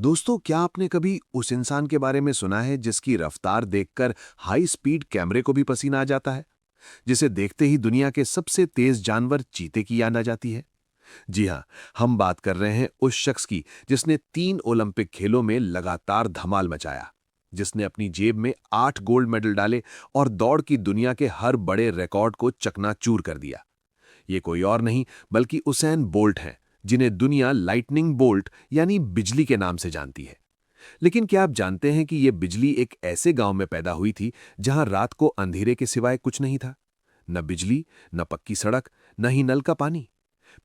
दोस्तों, क्या आपने कभी उस इंसान के बारे में सुना है जिसकी रफ्तार देखकर हाई स्पीड कैमरे को भी पसीना आ जाता है, जिसे देखते ही दुनिया के सबसे तेज जानवर चीते की याद आ जाती है? जी हां, हम बात कर रहे हैं उस शख्स की जिसने 3 ओलंपिक खेलों में लगातार धमाल मचाया, जिसने अपनी जेब में 8 गोल्ड मेडल डाले और दौड़ की दुनिया के हर बड़े रिकॉर्ड को चकनाचूर कर दिया। ये कोई और नहीं बल्कि उसैन बोल्ट हैं, जिन्हें दुनिया लाइटनिंग बोल्ट यानी बिजली के नाम से जानती है। लेकिन क्या आप जानते हैं कि यह बिजली एक ऐसे गांव में पैदा हुई थी जहां रात को अंधेरे के सिवाय कुछ नहीं था? न बिजली, न पक्की सड़क, न ही नल का पानी।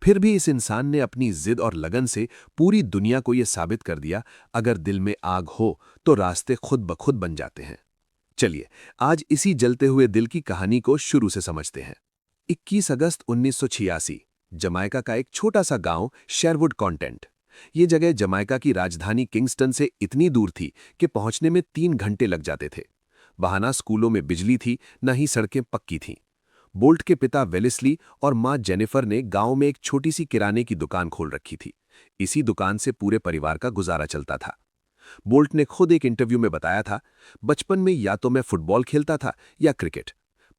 फिर भी इस इंसान ने अपनी जिद और लगन से पूरी दुनिया को यह साबित कर दिया, अगर दिल में आग हो तो रास्ते खुद ब खुद बन जाते हैं। चलिए, आज इसी जलते हुए दिल की कहानी को शुरू से समझते हैं। 21 अगस्त 1986, जमाइका का एक छोटा सा गांव शेरवुड कॉन्टेंट। ये जगह जमाइका की राजधानी किंगस्टन से इतनी दूर थी कि पहुंचने में 3 घंटे लग जाते थे। वहां ना स्कूलों में बिजली थी, न ही सड़कें पक्की थीं। बोल्ट के पिता वेलेस्ली और मां जेनिफर ने गांव में एक छोटी सी किराने की दुकान खोल रखी थी। इसी दुकान से पूरे परिवार का गुजारा चलता था। बोल्ट ने खुद एक इंटरव्यू में बताया था, बचपन में या तो मैं फुटबॉल खेलता था या क्रिकेट।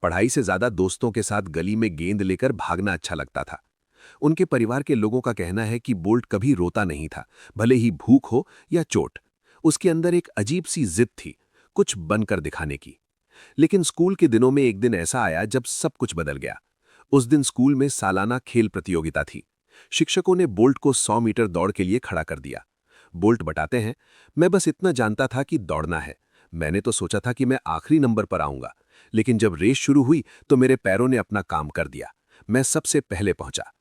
पढ़ाई से ज्यादा दोस्तों के साथ गली में गेंद लेकर भागना अच्छा लगता था। उनके परिवार के लोगों का कहना है कि बोल्ट कभी रोता नहीं था, भले ही भूख हो या चोट। उसके अंदर एक अजीब सी जिद थी, कुछ बनकर दिखाने की। लेकिन स्कूल के दिनों में एक दिन ऐसा आया जब सब कुछ बदल गया। उस दिन स्कूल में सालाना खेल प्रतियोगिता थी। शिक्षकों ने बोल्ट को 100 मीटर दौड़ के लिए खड़ा कर दिया। बोल्ट बताते हैं, मैं बस इतना जानता था कि दौड़ना है। मैंने तो सोचा था कि मैं आखिरी नंबर पर आऊंगा, लेकिन जब रेस शुरू हुई तो मेरे पैरों ने अपना काम कर दिया। मैं सबसे पहले पहुंचा।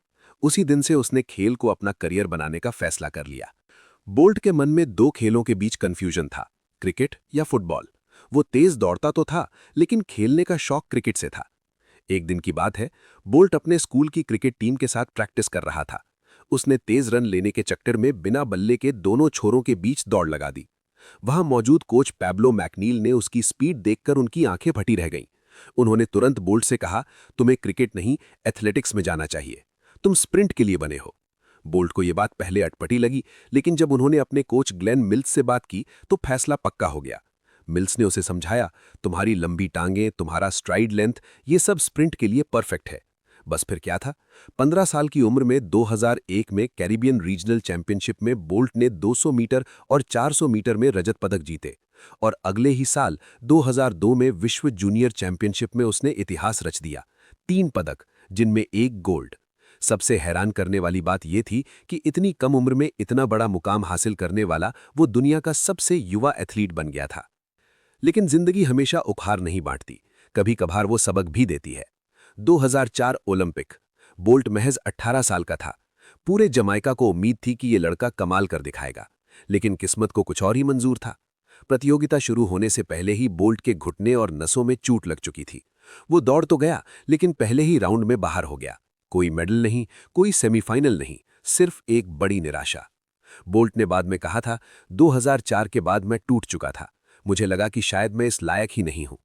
उसी दिन से उसने खेल को अपना करियर बनाने का फैसला कर लिया। बोल्ट के मन में दो खेलों के बीच कंफ्यूजन था, क्रिकेट या फुटबॉल। वो तेज दौड़ता तो था, लेकिन खेलने का शौक क्रिकेट से था। एक दिन की बात है, बोल्ट अपने स्कूल की क्रिकेट टीम के साथ प्रैक्टिस कर रहा था। उसने तेज रन लेने के चक्कर में बिना बल्ले के दोनों छोरों के बीच दौड़ लगा दी। वहां मौजूद कोच पैब्लो मैकनील ने उसकी स्पीड देखकर उनकी आंखें फटी रह गईं। उन्होंने तुरंत बोल्ट से कहा, तुम्हें क्रिकेट नहीं, एथलेटिक्स में जाना चाहिए। तुम स्प्रिंट के लिए बने हो। बोल्ट को यह बात पहले अटपटी लगी, लेकिन जब उन्होंने अपने कोच ग्लेन मिल्स से बात की तो फैसला पक्का हो गया। मिल्स ने उसे समझाया, तुम्हारी लंबी टांगें, तुम्हारा स्ट्राइड लेंथ, ये सब स्प्रिंट के लिए परफेक्ट है। बस फिर क्या था, 15 साल की उम्र में 2001 में कैरिबियन रीजनल चैंपियनशिप में बोल्ट ने 200 मीटर और 400 मीटर में रजत पदक जीते। और अगले ही साल 2002 में विश्व जूनियर चैंपियनशिप में उसने इतिहास रच दिया। 3 पदक, जिनमें 1 गोल्ड। सबसे हैरान करने वाली बात यह थी कि इतनी कम उम्र में इतना बड़ा मुकाम हासिल करने वाला वो दुनिया का सबसे युवा एथलीट बन गया था। लेकिन जिंदगी हमेशा उपहार नहीं बांटती, कभी कभार वो सबक भी देती है। 2004 ओलंपिक। बोल्ट महज 18 साल का था। पूरे जमाइका को उम्मीद थी कि ये लड़का कमाल कर दिखाएगा, लेकिन किस्मत को कुछ और ही मंजूर था। प्रतियोगिता शुरू होने से पहले ही बोल्ट के घुटने और नसों में चोट लग चुकी थी। वो दौड़ तो गया, लेकिन पहले ही राउंड में बाहर हो गया। कोई मेडल नहीं, कोई सेमीफाइनल नहीं, सिर्फ एक बड़ी निराशा। बोल्ट ने बाद में कहा था, 2004 के बाद मैं टूट चुका था। मुझे लगा कि शायद मैं इस लायक ही नहीं हूं।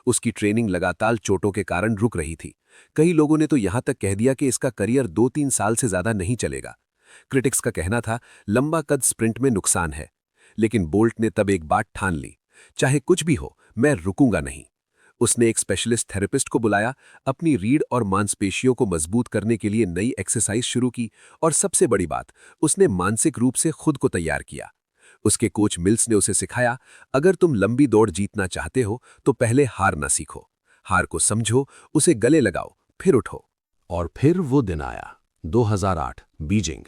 उसकी ट्रेनिंग लगातार चोटों के कारण रुक रही थी। कई लोगों ने तो यहां तक कह दिया कि इसका करियर 2-3 साल से ज्यादा नहीं चलेगा। क्रिटिक्स का कहना था, लंबा कद स्प्रिंट में नुकसान है। लेकिन बोल्ट ने तब एक बात ठान ली, चाहे कुछ भी हो, मैं रुकूंगा नहीं। उसने एक स्पेशलिस्ट थेरेपिस्ट को बुलाया, अपनी रीढ़ और मांसपेशियों को मजबूत करने के लिए नई एक्सरसाइज शुरू की, और सबसे बड़ी बात, उसने मानसिक रूप से खुद को तैयार किया। उसके कोच मिल्स ने उसे सिखाया, अगर तुम लंबी दौड़ जीतना चाहते हो तो पहले हार ना सीखो। हार को समझो, उसे गले लगाओ, फिर उठो। और फिर वो दिन आया, 2008, बीजिंग।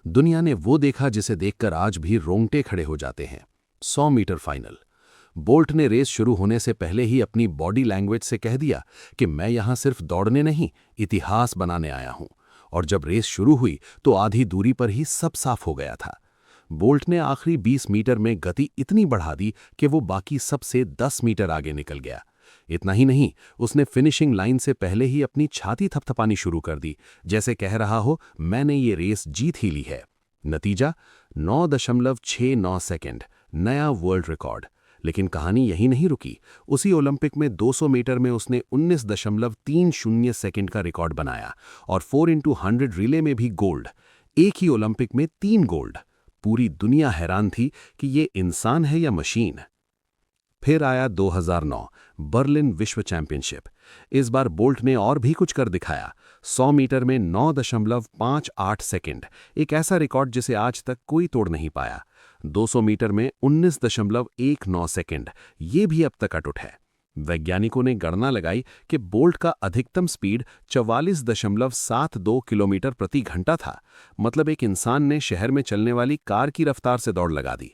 दुनिया ने वो देखा जिसे देखकर आज भी रोंगटे खड़े हो जाते हैं। 100 मीटर फाइनल। बोल्ट ने रेस शुरू होने से पहले ही अपनी बॉडी लैंग्वेज से कह दिया कि मैं यहां सिर्फ दौड़ने नहीं, इतिहास बनाने आया हूं। और जब रेस शुरू हुई तो आधी दूरी पर ही सब साफ हो गया था। बोल्ट ने आखिरी 20 मीटर में गति इतनी बढ़ा दी कि वो बाकी सबसे 10 मीटर आगे निकल गया। इतना ही नहीं, उसने फिनिशिंग लाइन से पहले ही अपनी छाती थपथपानी शुरू कर दी, जैसे कह रहा हो, मैंने ये रेस जीत ही ली है। नतीजा 9.69 सेकंड, नया वर्ल्ड रिकॉर्ड। लेकिन कहानी यही नहीं रुकी। उसी ओलंपिक में 200 मीटर में उसने 19.30 सेकंड का रिकॉर्ड बनाया और 4x100 रिले में भी गोल्ड। एक ही ओलंपिक में 3 गोल्ड। पूरी दुनिया हैरान थी कि ये इंसान है या मशीन। फिर आया 2009 बर्लिन विश्व चैंपियनशिप। इस बार बोल्ट ने और भी कुछ कर दिखाया। 100 मीटर में 9.58 सेकंड, एक ऐसा रिकॉर्ड जिसे आज तक कोई तोड़ नहीं पाया। 200 मीटर में 19.19 सेकंड, ये भी अब तक अटूट है। वैज्ञानिकों ने गणना लगाई कि बोल्ट का अधिकतम स्पीड 44.72 किलोमीटर प्रति घंटा था। मतलब एक इंसान ने शहर में चलने वाली कार की रफ्तार से दौड़ लगा दी।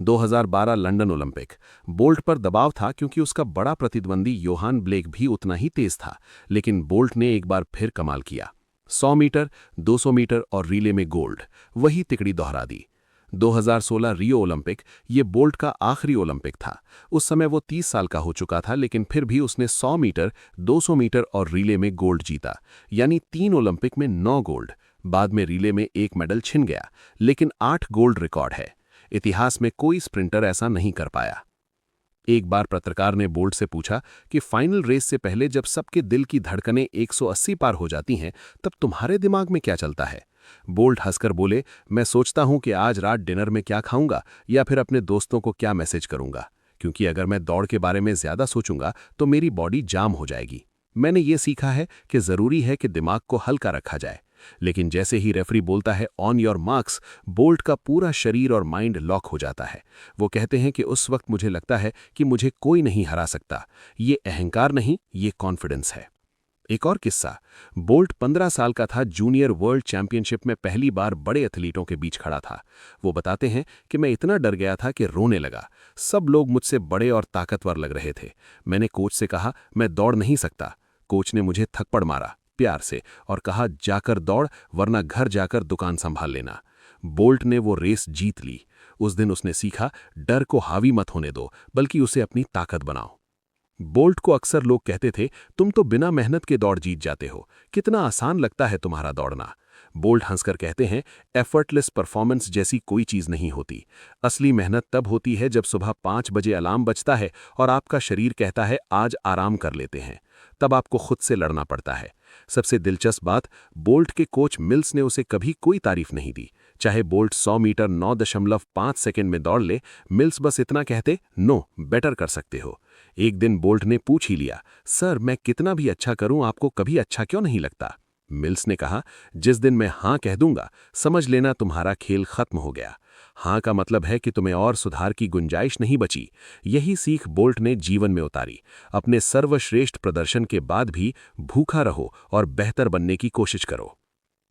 2012 लंदन ओलंपिक। बोल्ट पर दबाव था क्योंकि उसका बड़ा प्रतिद्वंदी योहान ब्लेक भी उतना ही तेज था, लेकिन बोल्ट ने एक बार फिर कमाल किया। 100 मीटर, 200 मीटर और रिले में गोल्ड, वही तिकड़ी दोहरा दी। 2016 रियो ओलंपिक, ये बोल्ट का आखिरी ओलंपिक था। उस समय वो 30 साल का हो चुका था, लेकिन फिर भी उसने 100 मीटर, 200 मीटर और रिले में गोल्ड जीता, यानी 3 ओलंपिक में 9 गोल्ड। बाद में रिले में 1 मेडल छिन गया, लेकिन 8 गोल्ड रिकॉर्ड है। इतिहास में कोई स्प्रिंटर ऐसा नहीं कर पाया। एक बार पत्रकार ने बोल्ट से पूछा कि फाइनल रेस से पहले जब सबके दिल की धड़कनें 180 पार हो जाती हैं, तब तुम्हारे दिमाग में क्या चलता है? बोल्ट हंसकर बोले, मैं सोचता हूं कि आज रात डिनर में क्या खाऊंगा या फिर अपने दोस्तों को क्या मैसेज करूंगा, क्योंकि अगर मैं दौड़ के बारे में ज्यादा सोचूंगा तो मेरी बॉडी जाम हो जाएगी। मैंने ये सीखा है कि जरूरी है कि दिमाग को हल्का रखा जाए। लेकिन जैसे ही रेफरी बोलता है ऑन योर मार्क्स, बोल्ट का पूरा शरीर और माइंड लॉक हो जाता है। वो कहते हैं कि उस वक्त मुझे लगता है कि मुझे कोई नहीं हरा सकता। ये अहंकार नहीं, ये कॉन्फिडेंस है। एक और किस्सा। बोल्ट 15 साल का था, जूनियर वर्ल्ड चैंपियनशिप में पहली बार बड़े एथलीटों के बीच खड़ा था। वो बताते हैं कि मैं इतना डर गया था कि रोने लगा। सब लोग मुझसे बड़े और ताकतवर लग रहे थे। मैंने कोच से कहा मैं दौड़ नहीं सकता। कोच ने मुझे थप्पड़ मारा प्यार से और कहा जाकर दौड़, वरना घर जाकर दुकान संभाल लेना। बोल्ट ने वो रेस जीत ली। उस दिन उसने सीखा, डर को हावी मत होने दो, बल्कि उसे अपनी ताकत बनाओ। बोल्ट को अक्सर लोग कहते थे, तुम तो बिना मेहनत के दौड़ जीत जाते हो, कितना आसान लगता है तुम्हारा दौड़ना। बोल्ट हंसकर कहते हैं, एफर्टलेस परफॉर्मेंस जैसी कोई चीज नहीं होती। असली मेहनत तब होती है जब सुबह 5 बजे अलार्म बजता है और आपका शरीर कहता है आज आराम कर लेते हैं। तब आपको खुद से लड़ना पड़ता है। सबसे दिलचस्प बात, बोल्ट के कोच मिल्स ने उसे कभी कोई तारीफ नहीं दी। चाहे बोल्ट 100 मीटर 9.5 सेकंड में दौड़ ले, मिल्स बस इतना कहते, नो, बेटर कर सकते हो। एक दिन बोल्ट ने पूछ ही लिया, सर मैं कितना भी अच्छा करूं, आपको कभी अच्छा क्यों नहीं लगता? मिल्स ने कहा, जिस दिन मैं हाँ कह दूंगा, समझ लेना तुम्हारा खेल खत्म हो गया। हाँ का मतलब है कि तुम्हें और सुधार की गुंजाइश नहीं बची। यही सीख बोल्ट ने जीवन में उतारी। अपने सर्वश्रेष्ठ प्रदर्शन के बाद भी भूखा रहो और बेहतर बनने की कोशिश करो।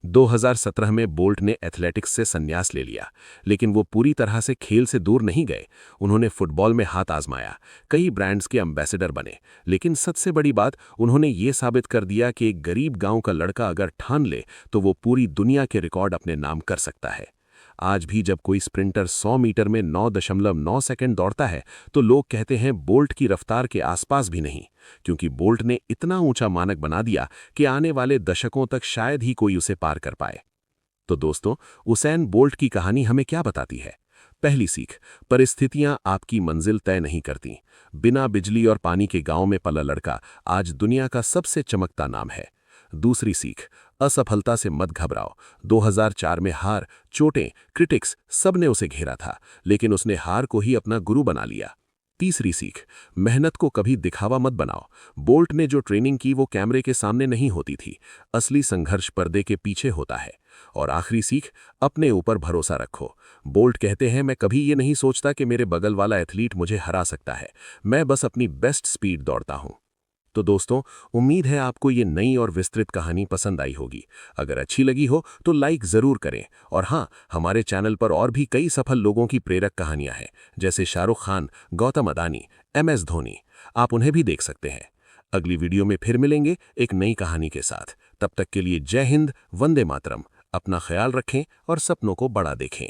2017 में बोल्ट ने एथलेटिक्स से संन्यास ले लिया, लेकिन वो पूरी तरह से खेल से दूर नहीं गए। उन्होंने फुटबॉल में हाथ आजमाया, कई ब्रांड्स के एम्बेसडर बने, लेकिन सबसे बड़ी बात, उन्होंने ये साबित कर दिया कि एक गरीब गांव का लड़का अगर ठान ले तो वो पूरी दुनिया के रिकॉर्ड अपने नाम कर सकता है। आज भी जब कोई स्प्रिंटर 100 मीटर में 9.9 सेकंड दौड़ता है तो लोग कहते हैं बोल्ट की रफ्तार के आसपास भी नहीं, क्योंकि बोल्ट ने इतना ऊंचा मानक बना दिया कि आने वाले दशकों तक शायद ही कोई उसे पार कर पाए। तो दोस्तों, उसैन बोल्ट की कहानी हमें क्या बताती है? पहली सीख, परिस्थितियां आपकी मंजिल तय नहीं करती। बिना बिजली और पानी के गांव में पला लड़का आज दुनिया का सबसे चमकता नाम है। दूसरी सीख, असफलता से मत घबराओ। 2004 में हार, चोटें, क्रिटिक्स, सब ने उसे घेरा था, लेकिन उसने हार को ही अपना गुरु बना लिया। तीसरी सीख, मेहनत को कभी दिखावा मत बनाओ। बोल्ट ने जो ट्रेनिंग की वो कैमरे के सामने नहीं होती थी। असली संघर्ष पर्दे के पीछे होता है। और आखिरी सीख, अपने ऊपर भरोसा रखो। बोल्ट कहते हैं, मैं कभी ये नहीं सोचता कि मेरे बगल वाला एथलीट मुझे हरा सकता है, मैं बस अपनी बेस्ट स्पीड दौड़ता हूं। तो दोस्तों, उम्मीद है आपको ये नई और विस्तृत कहानी पसंद आई होगी। अगर अच्छी लगी हो तो लाइक ज़रूर करें। और हाँ, हमारे चैनल पर और भी कई सफल लोगों की प्रेरक कहानियां हैं, जैसे शाहरुख खान, गौतम अदानी, MS धोनी। आप उन्हें भी देख सकते हैं। अगली वीडियो में फिर मिलेंगे एक नई कहानी के साथ। तब तक के लिए जय हिंद, वंदे मातरम। अपना ख्याल रखें और सपनों को बड़ा देखें।